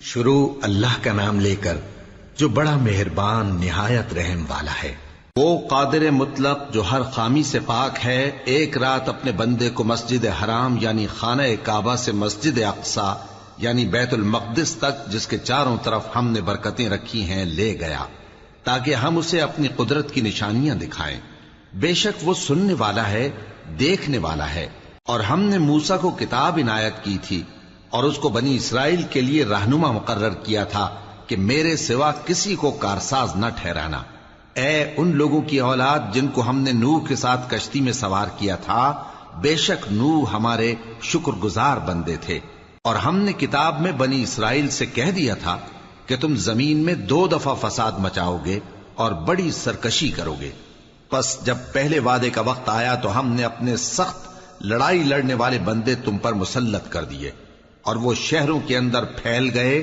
شروع اللہ کا نام لے کر جو بڑا مہربان نہایت رحم والا ہے۔ وہ قادر مطلق جو ہر خامی سے پاک ہے، ایک رات اپنے بندے کو مسجد حرام یعنی خانہ کعبہ سے مسجد اقصی یعنی بیت المقدس تک، جس کے چاروں طرف ہم نے برکتیں رکھی ہیں، لے گیا تاکہ ہم اسے اپنی قدرت کی نشانیاں دکھائیں۔ بے شک وہ سننے والا ہے، دیکھنے والا ہے۔ اور ہم نے موسیٰ کو کتاب عنایت کی تھی اور اس کو بنی اسرائیل کے لیے رہنما مقرر کیا تھا کہ میرے سوا کسی کو کارساز نہ ٹھہرانا۔ اے ان لوگوں کی اولاد جن کو ہم نے نوح کے ساتھ کشتی میں سوار کیا تھا، بے شک نوح ہمارے شکر گزار بندے تھے۔ اور ہم نے کتاب میں بنی اسرائیل سے کہہ دیا تھا کہ تم زمین میں 2 دفعہ فساد مچاؤ گے اور بڑی سرکشی کرو گے۔ پس جب پہلے وعدے کا وقت آیا تو ہم نے اپنے سخت لڑائی لڑنے والے بندے تم پر مسلط کر دیے، اور وہ شہروں کے اندر پھیل گئے،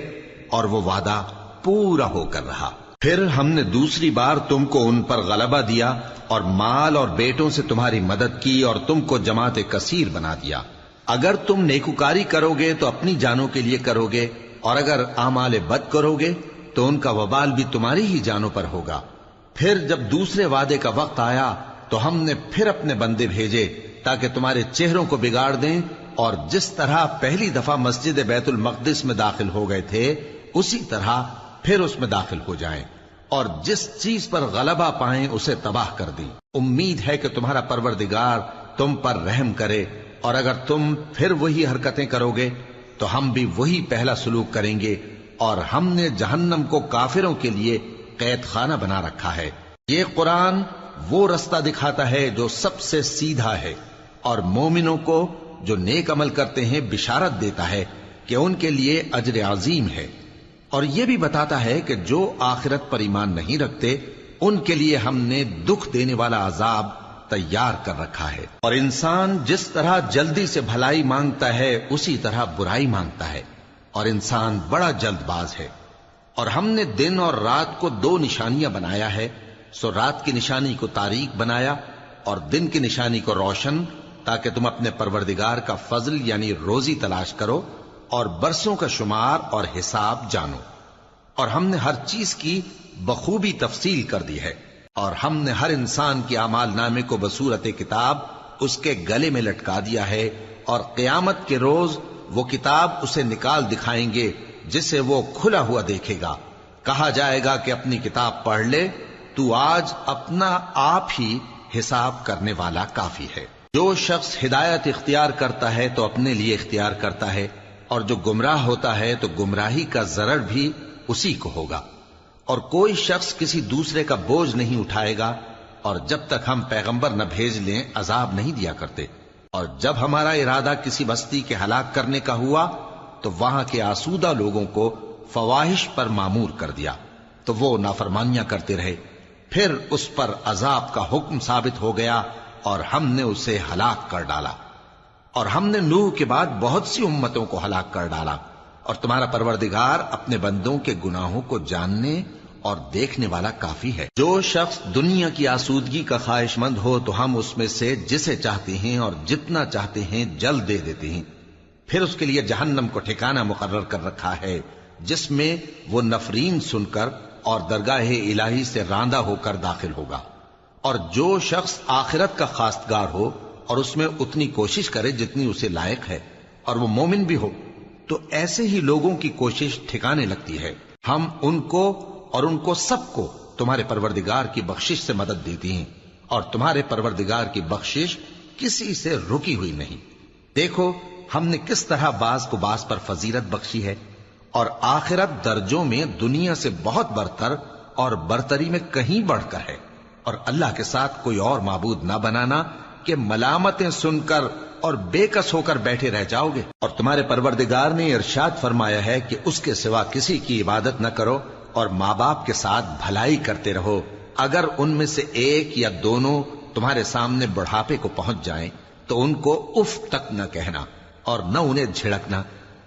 اور وہ وعدہ پورا ہو کر رہا۔ پھر ہم نے دوسری بار تم کو ان پر غلبہ دیا اور مال اور بیٹوں سے تمہاری مدد کی اور تم کو جماعت کثیر بنا دیا۔ اگر تم نیکوکاری کرو گے تو اپنی جانوں کے لیے کرو گے، اور اگر اعمال بد کرو گے تو ان کا وبال بھی تمہاری ہی جانوں پر ہوگا۔ پھر جب دوسرے وعدے کا وقت آیا تو ہم نے پھر اپنے بندے بھیجے تاکہ تمہارے چہروں کو بگاڑ دیں، اور جس طرح پہلی دفعہ مسجد بیت المقدس میں داخل ہو گئے تھے اسی طرح پھر اس میں داخل ہو جائیں، اور جس چیز پر غلبہ پائیں اسے تباہ کر دیں۔ امید ہے کہ تمہارا پروردگار تم پر رحم کرے، اور اگر تم پھر وہی حرکتیں کرو گے تو ہم بھی وہی پہلا سلوک کریں گے، اور ہم نے جہنم کو کافروں کے لیے قید خانہ بنا رکھا ہے۔ یہ قرآن وہ رستہ دکھاتا ہے جو سب سے سیدھا ہے، اور مومنوں کو جو نیک عمل کرتے ہیں بشارت دیتا ہے کہ ان کے لیے اجر عظیم ہے، اور یہ بھی بتاتا ہے کہ جو آخرت پر ایمان نہیں رکھتے ان کے لیے ہم نے دکھ دینے والا عذاب تیار کر رکھا ہے۔ اور انسان جس طرح جلدی سے بھلائی مانگتا ہے اسی طرح برائی مانگتا ہے، اور انسان بڑا جلد باز ہے۔ اور ہم نے دن اور رات کو 2 نشانیاں بنایا ہے، سو رات کی نشانی کو تاریک بنایا اور دن کی نشانی کو روشن، تاکہ تم اپنے پروردگار کا فضل یعنی روزی تلاش کرو اور برسوں کا شمار اور حساب جانو۔ اور ہم نے ہر چیز کی بخوبی تفصیل کر دی ہے، اور ہم نے ہر انسان کی اعمال نامے کو بصورت کتاب اس کے گلے میں لٹکا دیا ہے، اور قیامت کے روز وہ کتاب اسے نکال دکھائیں گے جسے وہ کھلا ہوا دیکھے گا۔ کہا جائے گا کہ اپنی کتاب پڑھ لے، تو آج اپنا آپ ہی حساب کرنے والا کافی ہے۔ جو شخص ہدایت اختیار کرتا ہے تو اپنے لیے اختیار کرتا ہے، اور جو گمراہ ہوتا ہے تو گمراہی کا ضرر بھی اسی کو ہوگا۔ اور کوئی شخص کسی دوسرے کا بوجھ نہیں اٹھائے گا، اور جب تک ہم پیغمبر نہ بھیج لیں عذاب نہیں دیا کرتے۔ اور جب ہمارا ارادہ کسی بستی کے ہلاک کرنے کا ہوا تو وہاں کے آسودہ لوگوں کو فواحش پر مامور کر دیا، تو وہ نافرمانیاں کرتے رہے۔ پھر اس پر عذاب کا حکم ثابت ہو گیا اور ہم نے اسے ہلاک کر ڈالا۔ اور ہم نے نوح کے بعد بہت سی امتوں کو ہلاک کر ڈالا، اور تمہارا پروردگار اپنے بندوں کے گناہوں کو جاننے اور دیکھنے والا کافی ہے۔ جو شخص دنیا کی آسودگی کا خواہش مند ہو تو ہم اس میں سے جسے چاہتے ہیں اور جتنا چاہتے ہیں جلد دے دیتے ہیں۔ پھر اس کے لیے جہنم کو ٹھکانہ مقرر کر رکھا ہے، جس میں وہ نفرین سن کر اور درگاہ الہی سے راندہ ہو کر داخل ہوگا۔ اور جو شخص آخرت کا خواستگار ہو اور اس میں اتنی کوشش کرے جتنی اسے لائق ہے، اور وہ مومن بھی ہو، تو ایسے ہی لوگوں کی کوشش ٹھکانے لگتی ہے۔ ہم ان کو اور ان کو سب کو تمہارے پروردگار کی بخشش سے مدد دیتی ہیں، اور تمہارے پروردگار کی بخشش کسی سے رکی ہوئی نہیں۔ دیکھو ہم نے کس طرح بعض کو بعض پر فضیلت بخشی ہے، اور آخرت درجوں میں دنیا سے بہت برتر اور برتری میں کہیں بڑھ کر ہے۔ اور اللہ کے ساتھ کوئی اور معبود نہ بنانا کہ ملامتیں سن کر اور بے کس ہو کر بیٹھے رہ جاؤ گے۔ اور تمہارے پروردگار نے ارشاد فرمایا ہے کہ اس کے سوا کسی کی عبادت نہ کرو، اور ماں باپ کے ساتھ بھلائی کرتے رہو۔ اگر ان میں سے ایک یا دونوں تمہارے سامنے بڑھاپے کو پہنچ جائیں تو ان کو اف تک نہ کہنا، اور نہ انہیں جھڑکنا،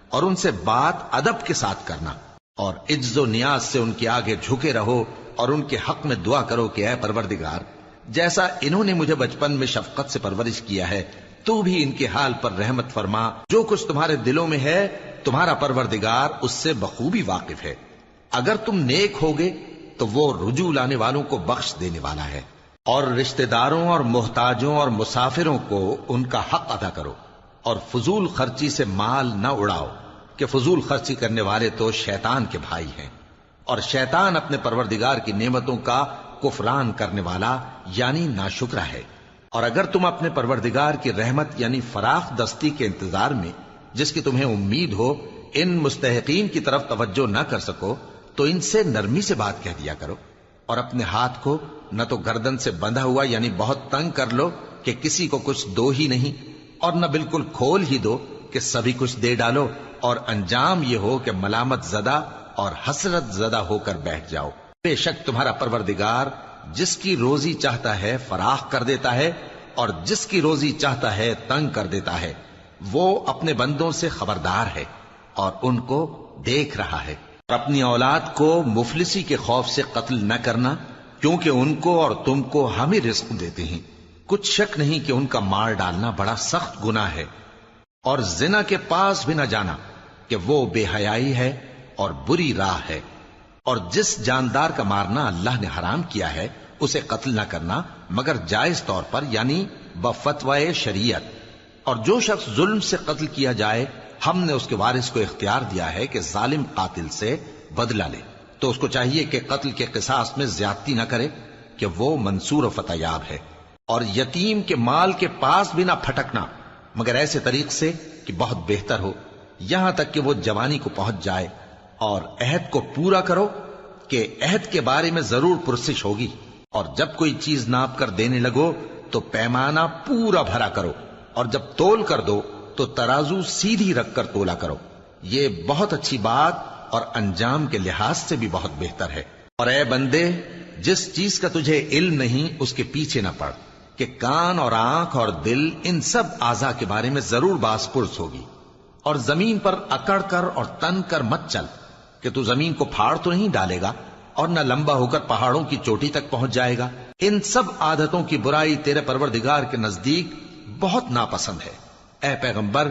اور ان سے بات ادب کے ساتھ کرنا، اور عجز و نیاز سے ان کے آگے جھکے رہو، اور ان کے حق میں دعا کرو کہ اے پروردگار، جیسا انہوں نے مجھے بچپن میں شفقت سے پرورش کیا ہے، تو بھی ان کے حال پر رحمت فرما۔ جو کچھ تمہارے دلوں میں ہے تمہارا پروردگار اس سے بخوبی واقف ہے۔ اگر تم نیک ہوگے تو وہ رجوع لانے والوں کو بخش دینے والا ہے۔ اور رشتہ داروں اور محتاجوں اور مسافروں کو ان کا حق ادا کرو، اور فضول خرچی سے مال نہ اڑاؤ، کہ فضول خرچی کرنے والے تو شیطان کے بھائی ہیں، اور شیطان اپنے پروردگار کی نعمتوں کا کفران کرنے والا یعنی ناشکرا ہے۔ اور اگر تم اپنے پروردگار کی رحمت یعنی فراخ دستی کے انتظار میں، جس کی تمہیں امید ہو، ان مستحقین کی طرف توجہ نہ کر سکو تو ان سے نرمی سے بات کہہ دیا کرو، اور اپنے ہاتھ کو نہ تو گردن سے بندھا ہوا یعنی بہت تنگ کر لو کہ کسی کو کچھ دو ہی نہیں، اور نہ بالکل کھول ہی دو کہ سبھی کچھ دے ڈالو، اور انجام یہ ہو کہ ملامت زدہ اور حسرت زدہ ہو کر بیٹھ جاؤ۔ بے شک تمہارا پروردگار جس کی روزی چاہتا ہے فراخ کر دیتا ہے، اور جس کی روزی چاہتا ہے تنگ کر دیتا ہے۔ وہ اپنے بندوں سے خبردار ہے اور ان کو دیکھ رہا ہے۔ اور اپنی اولاد کو مفلسی کے خوف سے قتل نہ کرنا، کیونکہ ان کو اور تم کو ہم ہی رزق دیتے ہیں۔ کچھ شک نہیں کہ ان کا مار ڈالنا بڑا سخت گناہ ہے۔ اور زنا کے پاس بھی نہ جانا، کہ وہ بے حیائی ہے اور بری راہ ہے۔ اور جس جاندار کا مارنا اللہ نے حرام کیا ہے اسے قتل نہ کرنا مگر جائز طور پر یعنی بفتوائے شریعت۔ اور جو شخص ظلم سے قتل کیا جائے، ہم نے اس کے وارث کو اختیار دیا ہے کہ ظالم قاتل سے بدلہ لے، تو اس کو چاہیے کہ قتل کے قصاص میں زیادتی نہ کرے، کہ وہ منصور و فتح یاب ہے۔ اور یتیم کے مال کے پاس بھی نہ پھٹکنا مگر ایسے طریق سے کہ بہت بہتر ہو، یہاں تک کہ وہ جوانی کو پہنچ جائے۔ اور عہد کو پورا کرو، کہ عہد کے بارے میں ضرور پرسش ہوگی۔ اور جب کوئی چیز ناپ کر دینے لگو تو پیمانہ پورا بھرا کرو، اور جب تول کر دو تو ترازو سیدھی رکھ کر تولا کرو، یہ بہت اچھی بات اور انجام کے لحاظ سے بھی بہت بہتر ہے۔ اور اے بندے، جس چیز کا تجھے علم نہیں اس کے پیچھے نہ پڑ، کہ کان اور آنکھ اور دل ان سب اعضاء کے بارے میں ضرور باز پرس ہوگی۔ اور زمین پر اکڑ کر اور تن کر مت چل، کہ تو زمین کو پھاڑ تو نہیں ڈالے گا اور نہ لمبا ہو کر پہاڑوں کی چوٹی تک پہنچ جائے گا۔ ان سب عادتوں کی برائی تیرے پروردگار کے نزدیک بہت ناپسند ہے۔ اے پیغمبر،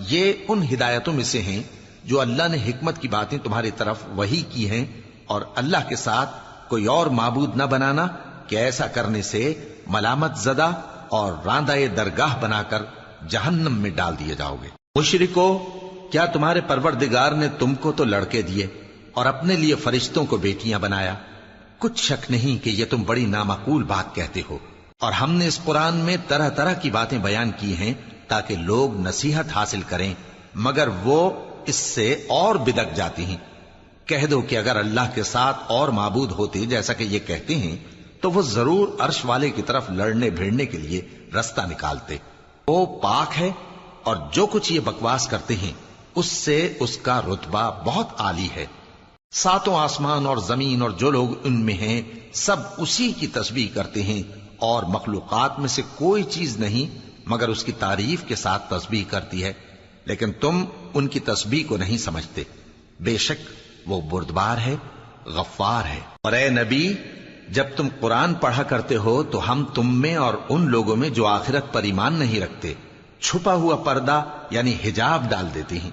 یہ ان ہدایتوں میں سے ہیں جو اللہ نے حکمت کی باتیں تمہاری طرف وحی کی ہیں، اور اللہ کے ساتھ کوئی اور معبود نہ بنانا، کہ ایسا کرنے سے ملامت زدہ اور راندہ درگاہ بنا کر جہنم میں ڈال دیے جاؤ گے۔ مشرکو، کیا تمہارے پروردگار نے تم کو تو لڑکے دیے اور اپنے لیے فرشتوں کو بیٹیاں بنایا؟ کچھ شک نہیں کہ یہ تم بڑی نامعقول بات کہتے ہو۔ اور ہم نے اس قرآن میں طرح طرح کی باتیں بیان کی ہیں تاکہ لوگ نصیحت حاصل کریں، مگر وہ اس سے اور بدک جاتی ہیں۔ کہہ دو کہ اگر اللہ کے ساتھ اور معبود ہوتے جیسا کہ یہ کہتے ہیں تو وہ ضرور عرش والے کی طرف لڑنے بھیڑنے کے لیے رستہ نکالتے۔ وہ پاک ہے، اور جو کچھ یہ بکواس کرتے ہیں اس سے اس کا رتبہ بہت عالی ہے۔ ساتوں آسمان اور زمین اور جو لوگ ان میں ہیں سب اسی کی تسبیح کرتے ہیں، اور مخلوقات میں سے کوئی چیز نہیں مگر اس کی تعریف کے ساتھ تسبیح کرتی ہے، لیکن تم ان کی تسبیح کو نہیں سمجھتے۔ بے شک وہ بردبار ہے، غفار ہے۔ اور اے نبی، جب تم قرآن پڑھا کرتے ہو تو ہم تم میں اور ان لوگوں میں جو آخرت پر ایمان نہیں رکھتے چھپا ہوا پردہ یعنی حجاب ڈال دیتے ہیں،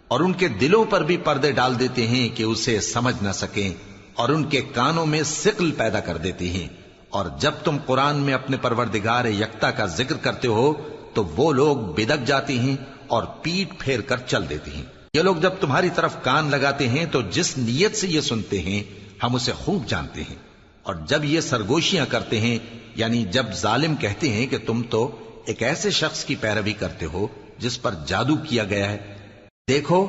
اور ان کے دلوں پر بھی پردے ڈال دیتے ہیں کہ اسے سمجھ نہ سکیں، اور ان کے کانوں میں ثقل پیدا کر دیتے ہیں۔ اور جب تم قرآن میں اپنے پروردگار یکتا کا ذکر کرتے ہو تو وہ لوگ بدک جاتے ہیں اور پیٹ پھیر کر چل دیتے ہیں۔ یہ لوگ جب تمہاری طرف کان لگاتے ہیں تو جس نیت سے یہ سنتے ہیں ہم اسے خوب جانتے ہیں، اور جب یہ سرگوشیاں کرتے ہیں یعنی جب ظالم کہتے ہیں کہ تم تو ایک ایسے شخص کی پیروی کرتے ہو جس پر جادو کیا گیا ہے، دیکھو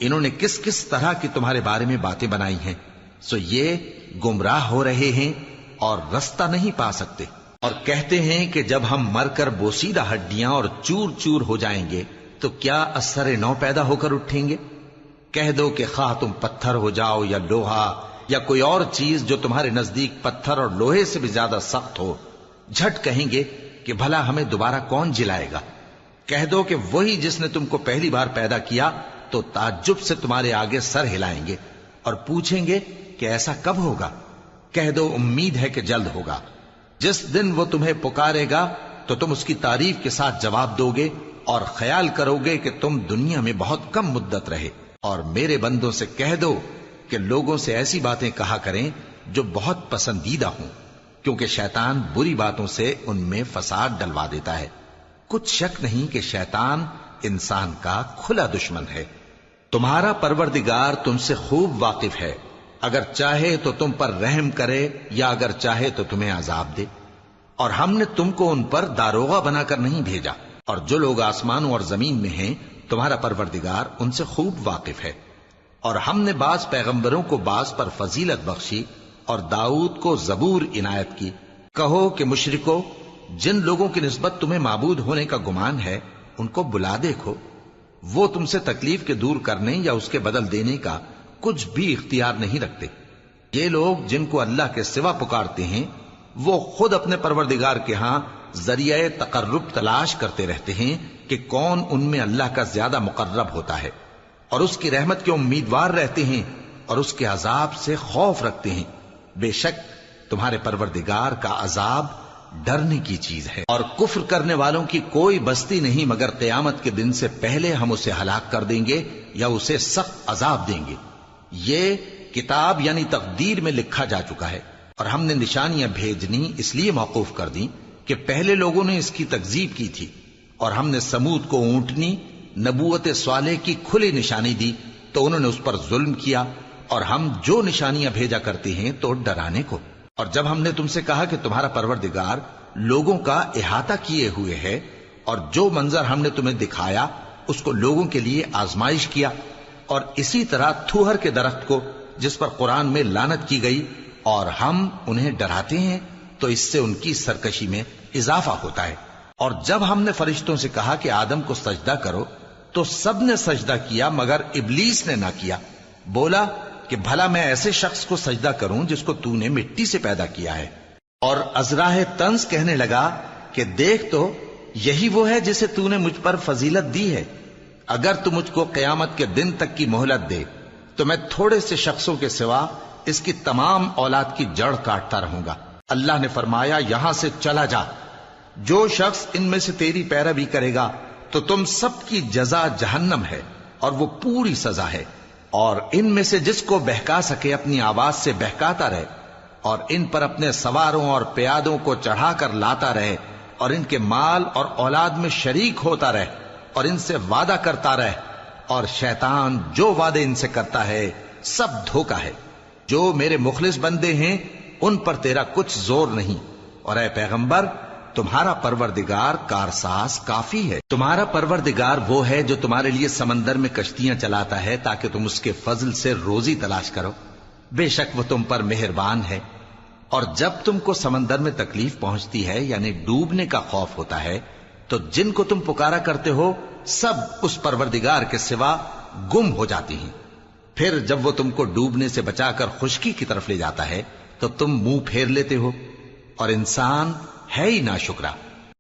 انہوں نے کس کس طرح کی تمہارے بارے میں باتیں بنائی ہیں، سو یہ گمراہ ہو رہے ہیں اور رستہ نہیں پا سکتے۔ اور کہتے ہیں کہ جب ہم مر کر بوسیدہ ہڈیاں اور چور چور ہو جائیں گے تو کیا اثر نو پیدا ہو کر اٹھیں گے؟ کہہ دو کہ خواہ تم پتھر ہو جاؤ یا لوہا یا کوئی اور چیز جو تمہارے نزدیک پتھر اور لوہے سے بھی زیادہ سخت ہو، جھٹ کہیں گے کہ بھلا ہمیں دوبارہ کون جلائے گا؟ کہہ دو کہ وہی جس نے تم کو پہلی بار پیدا کیا تو تعجب سے تمہارے آگے سر ہلائیں گے اور پوچھیں گے کہ ایسا کب ہوگا؟ کہہ دو امید ہے کہ جلد ہوگا۔ جس دن وہ تمہیں پکارے گا تو تم اس کی تعریف کے ساتھ جواب دو گے اور خیال کرو گے کہ تم دنیا میں بہت کم مدت رہے۔ اور میرے بندوں سے کہہ دو کہ لوگوں سے ایسی باتیں کہا کریں جو بہت پسندیدہ ہوں، کیونکہ شیطان بری باتوں سے ان میں فساد ڈلوا دیتا ہے۔ کچھ شک نہیں کہ شیطان انسان کا کھلا دشمن ہے۔ تمہارا پروردگار تم سے خوب واقف ہے، اگر چاہے تو تم پر رحم کرے یا اگر چاہے تو تمہیں عذاب دے۔ اور ہم نے تم کو ان پر داروغہ بنا کر نہیں بھیجا، اور جو لوگ آسمانوں اور زمین میں ہیں تمہارا پروردگار ان سے خوب واقف ہے۔ اور ہم نے بعض پیغمبروں کو بعض پر فضیلت بخشی اور داؤد کو زبور عنایت کی۔ کہو کہ مشرکو، جن لوگوں کی نسبت تمہیں معبود ہونے کا گمان ہے ان کو بلا دیکھو، وہ تم سے تکلیف کے دور کرنے یا اس کے بدل دینے کا کچھ بھی اختیار نہیں رکھتے۔ یہ لوگ جن کو اللہ کے سوا پکارتے ہیں وہ خود اپنے پروردگار کے ہاں ذریعہ تقرب تلاش کرتے رہتے ہیں کہ کون ان میں اللہ کا زیادہ مقرب ہوتا ہے، اور اس کی رحمت کے امیدوار رہتے ہیں اور اس کے عذاب سے خوف رکھتے ہیں۔ بے شک تمہارے پروردگار کا عذاب ڈرنے کی چیز ہے، اور کفر کرنے والوں کی کوئی بستی نہیں مگر قیامت کے دن سے پہلے ہم اسے ہلاک کر دیں گے یا اسے سخت عذاب دیں گے۔ یہ کتاب یعنی تقدیر میں لکھا جا چکا ہے، اور ہم نے نشانیاں بھیجنی اس لیے موقوف کر دیں کہ پہلے لوگوں نے اس کی تکذیب کی تھی، اور ہم نے سمود کو اونٹنی نبوت صالح کی کھلی نشانی دی تو انہوں نے اس پر ظلم کیا، اور ہم جو نشانیاں بھیجا کرتے ہیں تو ڈرانے کو۔ اور جب ہم نے تم سے کہا کہ تمہارا پروردگار لوگوں کا احاطہ کیے ہوئے ہے، اور جو منظر ہم نے تمہیں دکھایا اس کو لوگوں کے لیے آزمائش کیا، اور اسی طرح تھوہر کے درخت کو جس پر قرآن میں لعنت کی گئی، اور ہم انہیں ڈراتے ہیں تو اس سے ان کی سرکشی میں اضافہ ہوتا ہے۔ اور جب ہم نے فرشتوں سے کہا کہ آدم کو سجدہ کرو تو سب نے سجدہ کیا مگر ابلیس نے نہ کیا، بولا کہ بھلا میں ایسے شخص کو سجدہ کروں جس کو تو نے مٹی سے پیدا کیا ہے۔ اور ازراہ طنز کہنے لگا کہ دیکھ تو یہی وہ ہے جسے تو نے مجھ پر فضیلت دی ہے، اگر تو مجھ کو قیامت کے دن تک کی مہلت دے تو میں تھوڑے سے شخصوں کے سوا اس کی تمام اولاد کی جڑ کاٹتا رہوں گا۔ اللہ نے فرمایا یہاں سے چلا جا، جو شخص ان میں سے تیری پیروی کرے گا تو تم سب کی جزا جہنم ہے اور وہ پوری سزا ہے، اور ان میں سے جس کو بہکا سکے اپنی آواز سے بہکاتا رہے، اور ان پر اپنے سواروں اور پیادوں کو چڑھا کر لاتا رہے، اور ان کے مال اور اولاد میں شریک ہوتا رہے، اور ان سے وعدہ کرتا رہے، اور شیطان جو وعدے ان سے کرتا ہے سب دھوکہ ہے۔ جو میرے مخلص بندے ہیں ان پر تیرا کچھ زور نہیں، اور اے پیغمبر تمہارا پروردگار کارساز کافی ہے۔ تمہارا پروردگار وہ ہے جو تمہارے لیے سمندر میں کشتیاں چلاتا ہے تاکہ تم اس کے فضل سے روزی تلاش کرو، بے شک وہ تم پر مہربان ہے۔ اور جب تم کو سمندر میں تکلیف پہنچتی ہے یعنی ڈوبنے کا خوف ہوتا ہے تو جن کو تم پکارا کرتے ہو سب اس پروردگار کے سوا گم ہو جاتی ہیں۔ پھر جب وہ تم کو ڈوبنے سے بچا کر خشکی کی طرف لے جاتا ہے تو تم منہ پھیر لیتے ہو، اور انسان ہے ہی ناشکرا۔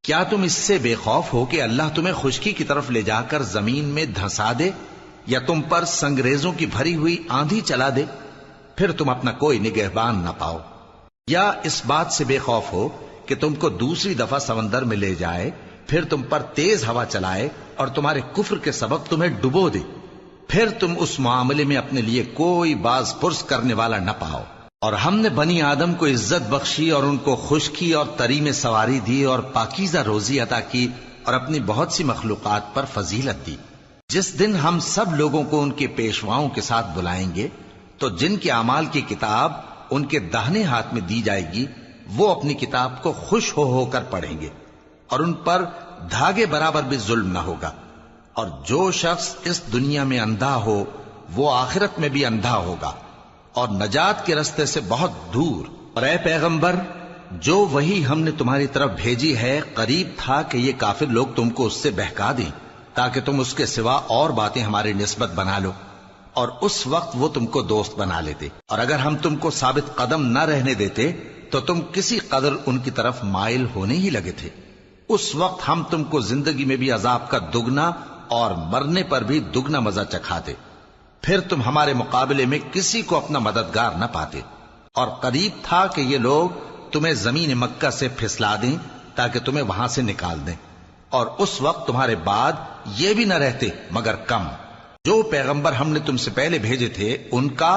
کیا تم اس سے بے خوف ہو کہ اللہ تمہیں خشکی کی طرف لے جا کر زمین میں دھنسا دے، یا تم پر سنگریزوں کی بھری ہوئی آندھی چلا دے، پھر تم اپنا کوئی نگہبان نہ پاؤ؟ یا اس بات سے بے خوف ہو کہ تم کو دوسری دفعہ سمندر میں لے جائے، پھر تم پر تیز ہوا چلائے اور تمہارے کفر کے سبب تمہیں ڈبو دے، پھر تم اس معاملے میں اپنے لیے کوئی باز پرس کرنے والا نہ پاؤ۔ اور ہم نے بنی آدم کو عزت بخشی اور ان کو خشکی اور تری میں سواری دی اور پاکیزہ روزی عطا کی اور اپنی بہت سی مخلوقات پر فضیلت دی۔ جس دن ہم سب لوگوں کو ان کے پیشواؤں کے ساتھ بلائیں گے تو جن کے اعمال کی کتاب ان کے داہنے ہاتھ میں دی جائے گی وہ اپنی کتاب کو خوش ہو کر پڑھیں گے، اور ان پر دھاگے برابر بھی ظلم نہ ہوگا۔ اور جو شخص اس دنیا میں اندھا ہو وہ آخرت میں بھی اندھا ہوگا اور نجات کے رستے سے بہت دور۔ اور اے پیغمبر جو وہی ہم نے تمہاری طرف بھیجی ہے قریب تھا کہ یہ کافر لوگ تم کو اس سے بہکا دیں تاکہ تم اس کے سوا اور باتیں ہماری نسبت بنا لو، اور اس وقت وہ تم کو دوست بنا لیتے، اور اگر ہم تم کو ثابت قدم نہ رہنے دیتے تو تم کسی قدر ان کی طرف مائل ہونے ہی لگے تھے۔ اس وقت ہم تم کو زندگی میں بھی عذاب کا دگنا اور مرنے پر بھی دگنا مزہ چکھاتے، پھر تم ہمارے مقابلے میں کسی کو اپنا مددگار نہ پاتے۔ اور قریب تھا کہ یہ لوگ تمہیں زمین مکہ سے پھسلا دیں تاکہ تمہیں وہاں سے نکال دیں، اور اس وقت تمہارے بعد یہ بھی نہ رہتے مگر کم۔ جو پیغمبر ہم نے تم سے پہلے بھیجے تھے ان کا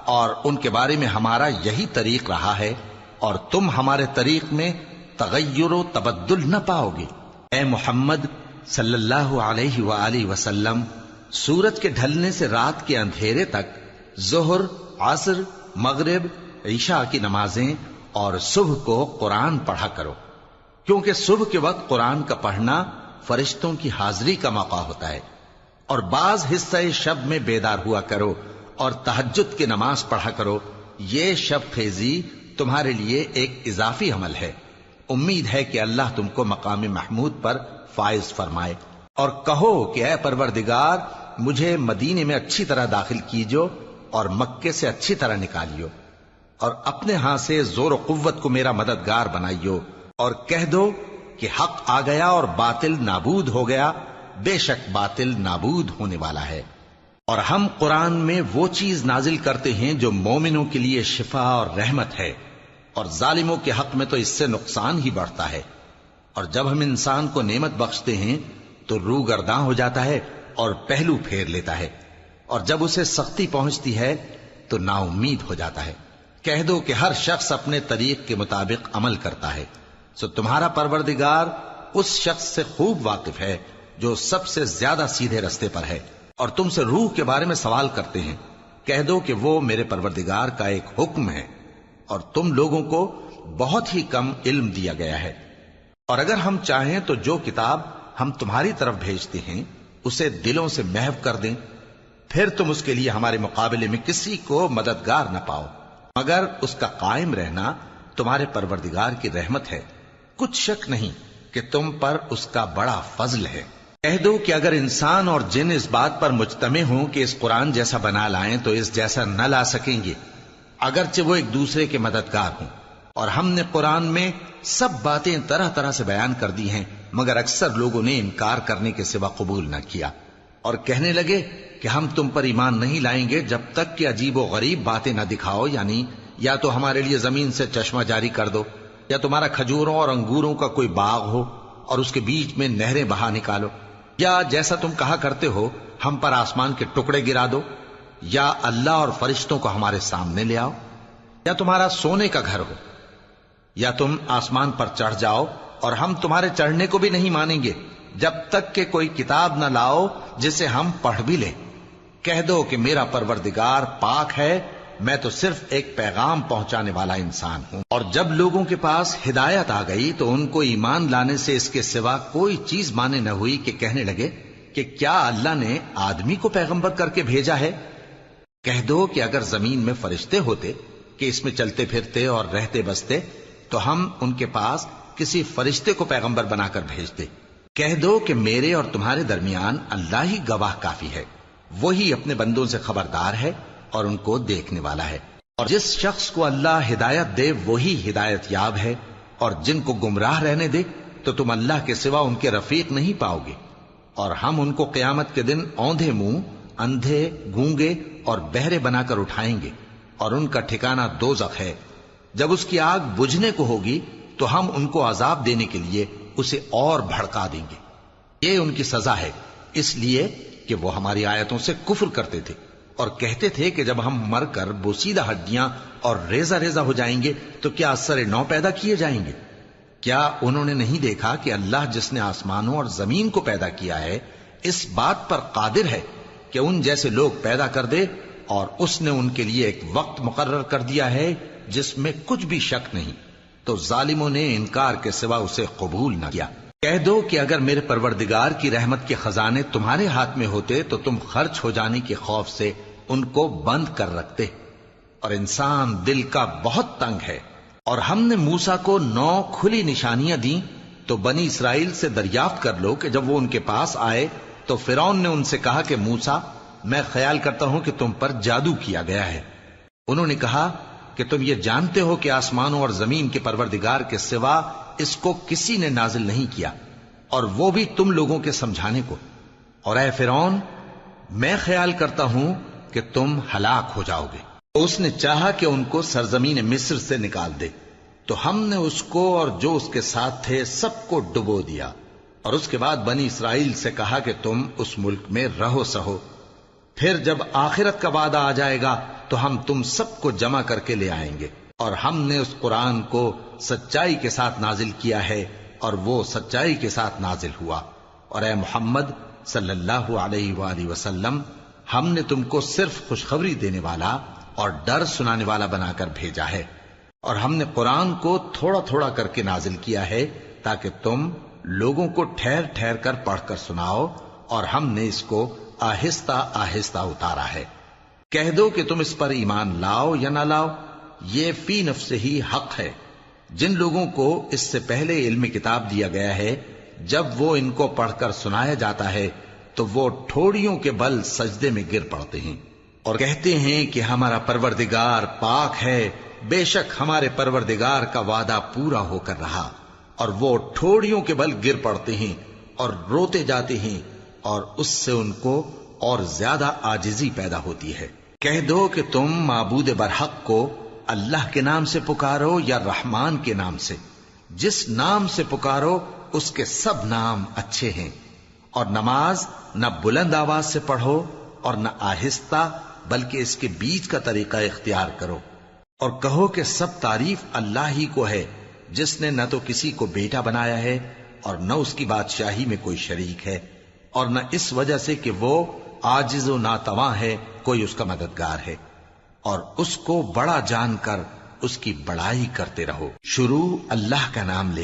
اور ان کے بارے میں ہمارا یہی طریق رہا ہے، اور تم ہمارے طریق میں تغیر و تبدل نہ پاؤ گے۔ اے محمد صلی اللہ علیہ وآلہ وسلم، سورج کے ڈھلنے سے رات کے اندھیرے تک ظہر، عصر، مغرب، عشاء کی نمازیں اور صبح کو قرآن پڑھا کرو، کیونکہ صبح کے وقت قرآن کا پڑھنا فرشتوں کی حاضری کا موقع ہوتا ہے، اور بعض حصہ شب میں بیدار ہوا کرو اور تہجد کی نماز پڑھا کرو۔ یہ شب خیزی تمہارے لیے ایک اضافی عمل ہے۔ امید ہے کہ اللہ تم کو مقام محمود پر فائز فرمائے۔ اور کہو کہ اے پروردگار، مجھے مدینے میں اچھی طرح داخل کیجو اور مکے سے اچھی طرح نکالیو، اور اپنے ہاں سے زور و قوت کو میرا مددگار بنائیو، اور کہہ دو کہ حق آ گیا اور باطل نابود ہو گیا، بے شک باطل نابود ہونے والا ہے۔ اور ہم قرآن میں وہ چیز نازل کرتے ہیں جو مومنوں کے لیے شفا اور رحمت ہے، اور ظالموں کے حق میں تو اس سے نقصان ہی بڑھتا ہے۔ اور جب ہم انسان کو نعمت بخشتے ہیں تو روح گرداں ہو جاتا ہے اور پہلو پھیر لیتا ہے، اور جب اسے سختی پہنچتی ہے تو نا امید ہو جاتا ہے۔ کہہ دو کہ ہر شخص اپنے طریق کے مطابق عمل کرتا ہے، سو تمہارا پروردگار اس شخص سے خوب واقف ہے جو سب سے زیادہ سیدھے رستے پر ہے۔ اور تم سے روح کے بارے میں سوال کرتے ہیں، کہہ دو کہ وہ میرے پروردگار کا ایک حکم ہے، اور تم لوگوں کو بہت ہی کم علم دیا گیا ہے۔ اور اگر ہم چاہیں تو جو کتاب ہم تمہاری طرف بھیجتے ہیں اسے دلوں سے محو کر دیں، پھر تم اس کے لیے ہمارے مقابلے میں کسی کو مددگار نہ پاؤ، مگر اس کا قائم رہنا تمہارے پروردگار کی رحمت ہے، کچھ شک نہیں کہ تم پر اس کا بڑا فضل ہے۔ کہہ دو کہ اگر انسان اور جن اس بات پر مجتمع ہوں کہ اس قرآن جیسا بنا لائیں تو اس جیسا نہ لا سکیں گے، اگرچہ وہ ایک دوسرے کے مددگار ہوں۔ اور ہم نے قرآن میں سب باتیں طرح طرح سے بیان کر دی ہیں، مگر اکثر لوگوں نے انکار کرنے کے سوا قبول نہ کیا، اور کہنے لگے کہ ہم تم پر ایمان نہیں لائیں گے جب تک کہ عجیب و غریب باتیں نہ دکھاؤ، یعنی یا تو ہمارے لیے زمین سے چشمہ جاری کر دو، یا تمہارا کھجوروں اور انگوروں کا کوئی باغ ہو اور اس کے بیچ میں نہریں بہا نکالو، یا جیسا تم کہا کرتے ہو ہم پر آسمان کے ٹکڑے گرا دو، یا اللہ اور فرشتوں کو ہمارے سامنے لے آؤ، یا تمہارا سونے کا گھر ہو، یا تم آسمان پر چڑھ جاؤ، اور ہم تمہارے چڑھنے کو بھی نہیں مانیں گے جب تک کہ کوئی کتاب نہ لاؤ جسے ہم پڑھ بھی لیں۔ کہہ دو کہ میرا پروردگار پاک ہے، میں تو صرف ایک پیغام پہنچانے والا انسان ہوں۔ اور جب لوگوں کے پاس ہدایت آ گئی تو ان کو ایمان لانے سے اس کے سوا کوئی چیز مانے نہ ہوئی کہ کہنے لگے کہ کیا اللہ نے آدمی کو پیغمبر کر کے بھیجا ہے؟ کہہ دو کہ اگر زمین میں فرشتے ہوتے کہ اس میں چلتے پھرتے اور رہتے بستے تو ہم ان کے پاس کسی فرشتے کو پیغمبر بنا کر بھیجتے۔ کہہ دو کہ میرے اور تمہارے درمیان اللہ ہی گواہ کافی ہے، وہی اپنے بندوں سے خبردار ہے اور ان کو دیکھنے والا ہے۔ اور جس شخص کو اللہ ہدایت دے وہی ہدایت یاب ہے، اور جن کو گمراہ رہنے دے تو تم اللہ کے سوا ان کے رفیق نہیں پاؤ گے۔ اور ہم ان کو قیامت کے دن اوندھے منہ، اندھے، گونگے اور بہرے بنا کر اٹھائیں گے، اور ان کا ٹھکانہ دوزخ ہے۔ جب اس کی آگ بجھنے کو ہوگی تو ہم ان کو عذاب دینے کے لیے اسے اور بھڑکا دیں گے۔ یہ ان کی سزا ہے، اس لیے کہ وہ ہماری آیتوں سے کفر کرتے تھے اور کہتے تھے کہ جب ہم مر کر بوسیدہ ہڈیاں اور ریزہ ریزہ ہو جائیں گے تو کیا اثر نو پیدا کیے جائیں گے؟ کیا انہوں نے نہیں دیکھا کہ اللہ جس نے آسمانوں اور زمین کو پیدا کیا ہے اس بات پر قادر ہے کہ ان جیسے لوگ پیدا کر دے، اور اس نے ان کے لیے ایک وقت مقرر کر دیا ہے جس میں کچھ بھی شک نہیں، تو ظالموں نے انکار کے سوا اسے قبول نہ کیا۔ کہہ دو کہ اگر میرے پروردگار کی رحمت کے خزانے تمہارے ہاتھ میں ہوتے تو تم خرچ ہو جانے کے خوف سے ان کو بند کر رکھتے، اور انسان دل کا بہت تنگ ہے۔ اور ہم نے موسیٰ کو 9 کھلی نشانیاں دیں تو بنی اسرائیل سے دریافت کر لو کہ جب وہ ان کے پاس آئے تو فرعون نے ان سے کہا کہ موسیٰ، میں خیال کرتا ہوں کہ تم پر جادو کیا گیا ہے۔ انہوں نے کہا کہ تم یہ جانتے ہو کہ آسمانوں اور زمین کے پروردگار کے سوا اس کو کسی نے نازل نہیں کیا، اور وہ بھی تم لوگوں کے سمجھانے کو۔ اور اے فرعون، میں خیال کرتا ہوں کہ تم ہلاک ہو جاؤ گے۔ اس نے چاہا کہ ان کو سرزمین مصر سے نکال دے، تو ہم نے اس کو اور جو اس کے ساتھ تھے سب کو ڈبو دیا، اور اس کے بعد بنی اسرائیل سے کہا کہ تم اس ملک میں رہو سہو، پھر جب آخرت کا وعدہ آ جائے گا تو ہم تم سب کو جمع کر کے لے آئیں گے، اور ہم نے اس قرآن کو سچائی کے ساتھ نازل کیا ہے اور وہ سچائی کے ساتھ نازل ہوا۔ اور اے محمد صلی اللہ علیہ وآلہ وسلم، ہم نے تم کو صرف خوشخبری دینے والا اور ڈر سنانے والا بنا کر بھیجا ہے، اور ہم نے قرآن کو تھوڑا تھوڑا کر کے نازل کیا ہے تاکہ تم لوگوں کو ٹھہر ٹھہر کر پڑھ کر سناؤ، اور ہم نے اس کو آہستہ آہستہ اتارا ہے۔ کہہ دو کہ تم اس پر ایمان لاؤ یا نہ لاؤ، یہ فی نفس ہی حق ہے۔ جن لوگوں کو اس سے پہلے علم کتاب دیا گیا ہے، جب وہ ان کو پڑھ کر سنایا جاتا ہے تو وہ ٹھوڑیوں کے بل سجدے میں گر پڑتے ہیں اور کہتے ہیں کہ ہمارا پروردگار پاک ہے، بے شک ہمارے پروردگار کا وعدہ پورا ہو کر رہا، اور وہ ٹھوڑیوں کے بل گر پڑتے ہیں اور روتے جاتے ہیں، اور اس سے ان کو اور زیادہ عاجزی پیدا ہوتی ہے۔ کہہ دو کہ تم معبود برحق کو اللہ کے نام سے پکارو یا رحمان کے نام سے، جس نام سے پکارو اس کے سب نام اچھے ہیں، اور نماز نہ بلند آواز سے پڑھو اور نہ آہستہ، بلکہ اس کے بیچ کا طریقہ اختیار کرو، اور کہو کہ سب تعریف اللہ ہی کو ہے، جس نے نہ تو کسی کو بیٹا بنایا ہے اور نہ اس کی بادشاہی میں کوئی شریک ہے، اور نہ اس وجہ سے کہ وہ عاجز و ناتواں ہے کوئی اس کا مددگار ہے، اور اس کو بڑا جان کر اس کی بڑائی کرتے رہو۔ شروع اللہ کا نام لے